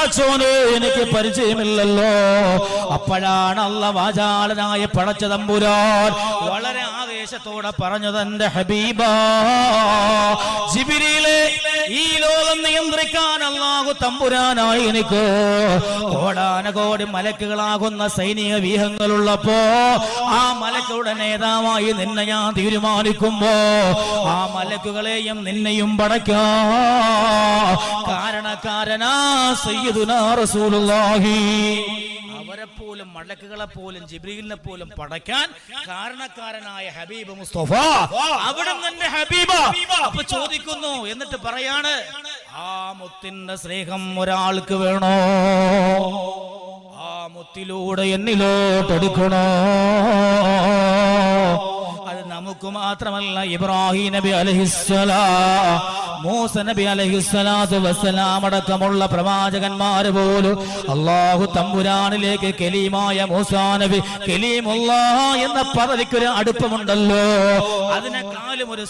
പടച്ചോനെ എനിക്ക് പരിചയമില്ലല്ലോ. അപ്പോഴാണ് അല്ലാഹു വാചാലനായ പടച്ച തമ്പുരാൻ വളരെ ആവേശത്തോടെ പറഞ്ഞത്, എന്റെ ഹബീബാ ജിബ്രീലേ, ഈ ലോകം നിയന്ത്രിക്കാൻ അല്ലാഹു തമ്പുരാനായി എനിക്ക് കോടാനകോടി മലക്കുകളാകുന്ന സൈനിക വ്യൂഹങ്ങളുള്ളപ്പോ ആ മലക്കുകളുടെ നേതാവായി നിന്നെ ഞാൻ തീരുമാനിക്കുമ്പോ ആ മലക്കുകളെയും നിന്നെയും പടയ്ക്കാൻ കാരണക്കാരനാ സയ്യിദുനാ റസൂലുള്ളാഹി. അവരെ പോലും മലക്കുകളെ പോലും ജിബ്രീലിനെ പോലും പടയ്ക്കാൻ കാരണക്കാരനായ ഹബീബ് മുസ്തഫ, അവിടെ നിന്റെ ഹബീബ. അപ്പൊ ചോദിക്കുന്നു, എന്നിട്ട് പറയാണ്, ആ മുത്തിന്റെ സ്നേഹം ഒരാൾക്ക് വേണോ? ആ മുത്തിലൂടെ എന്നിലോട്ടെടുക്കണോ? അത് നമുക്ക് മാത്രമല്ല, ഇബ്രാഹിം നബി അലൈഹിസ്സലാം, മൂസ നബി അലൈഹിസ്സലാത്തു വസ്സലാം അടക്കമുള്ള പ്രവാചകന്മാര് പോലും അല്ലാഹു തമ്പുരാനിലേക്ക് കലീമായ മൂസാ നബി, കലീമുല്ലാഹ് എന്ന പദവിക്കൊരു അടുപ്പമുണ്ടല്ലോ. അതിനെക്കാളും ഒരു